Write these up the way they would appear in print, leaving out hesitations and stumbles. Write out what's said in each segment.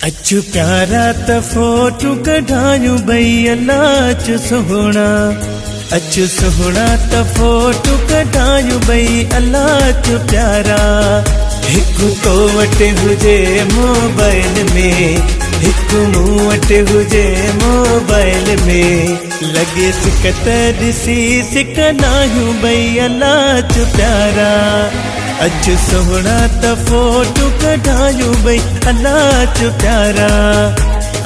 अचु प्यारा त फोटू कढायूं भई अल्लाह अचु सोहणा। अचु सोहणा त फोटू कढायूं भई अल्लाह अचु प्यारा। हिकु तो वटि हुजे मोबाइल में, हिकु मूं वटि हुजे मोबाइल में। लगे सिक त ॾिसी सिकंदायूं भई अल्लाह अचु प्यारा। अचु सोहणा त फोटू कढायूं भई अल्लाह अचु प्यारा।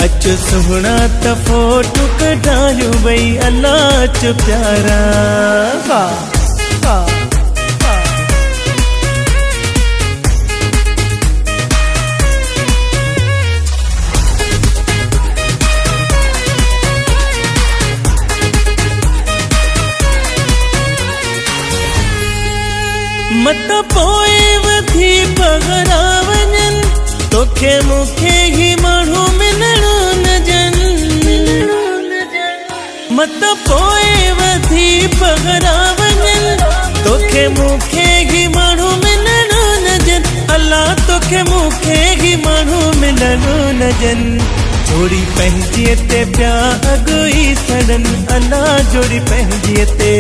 अचु सोहणा त फोटू कढायूं भई अल्लाह अचु प्यारा। मत पोए वधी पघरा वञन, तोखे मूंखे ही माण्हू मिलणो न जन। मत पोए वधी पघरा वञन, तोखे मूंखे ही माण्हू मिलणो न जन। अल्लाह तोखे मूंखे ही माण्हू मिलणो न जन। जोड़ी पंहिंजीअ ते पिया अॻु ई सड़न, अल्लाह जोड़ी पंहिंजीअ ते,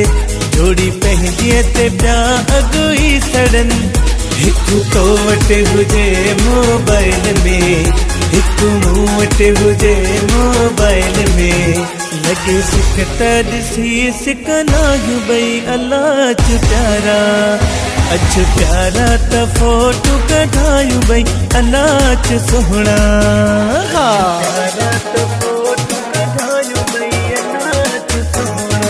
जोड़ी पंहिंजीअ ते पिया अॻु ई सड़न। हिकु तो वटि हुजे मोबाइल में, हिकु मूं वटि हुजे मोबाइल में। लगे सिक त ॾिसी सिकंदायूं भई अल्लाह अचु प्यारा। अचु प्यारा त फोटू कढायूं भई अल्लाह अचु सोहणा। प्यारा त फोटू कढायूं भई अल्लाह अचु सोहणा।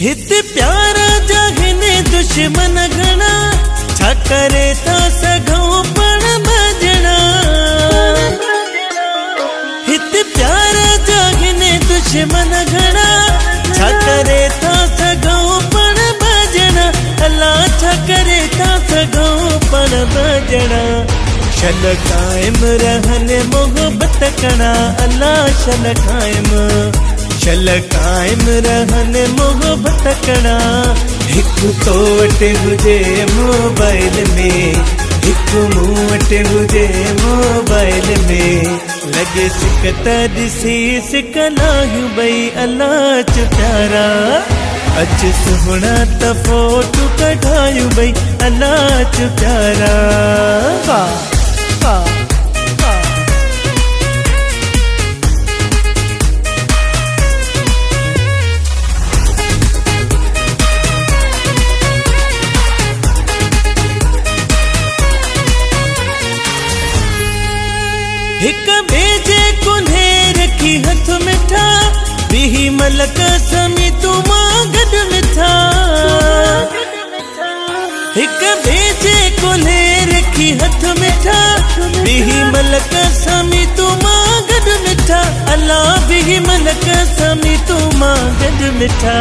हिते प्यारा जा हिन दुश्मन घणा, छा करे था सघूं पण भॼणा। हिते प्यारा जा हिन दुश्मन घणा, छा करे था सघूं पण भॼणा। अल्लाह छा करे था सघूं पण भॼणा। शल कायम रहन मोहब्बत कणा, अल्लाह शल कायम, शल कायम रहन मोहब्बत कणा। हिकु तो वटि हुजे मोबाइल में, हिकु मूं वटि हुजे मोबाइल में। लगे सिक त ॾिसी सिकंदायूं भई अल्लाह अचु प्यारा। अचु सोहणा त फोटू कढायूं भई अल्लाह अचु प्यारा। हिक ॿिए जे कुल्हे रखी हथ मिठा, ॿी मलक समी तूं मां गॾु मिठा। हिक ॿिए जे कुल्हे रखी हथ मिठा, ॿी मलक समी तूं मां गॾु मिठा। अल्लाह ॿी मलक समी तूं मां गॾु मिठा।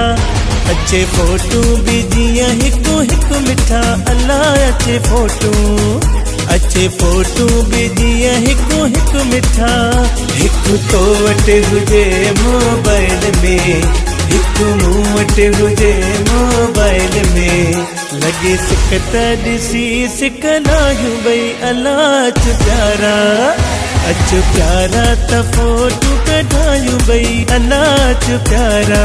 अचे फोटू बि जीअं हिकु हिकु मिठा, अल्लाह अचे फोटू, अचे फोटू बि जीअं हिकु हिकु मिठा। हिकु तो वटि हुजे मोबाइल में, हिकु मूं वटि हुजे मोबाइल में। लगे सिक त ॾिसी सिकंदायूं भई अल्लाह अचु प्यारा। अचु प्यारा त फोटू कढायूं भई अल्लाह अचु प्यारा।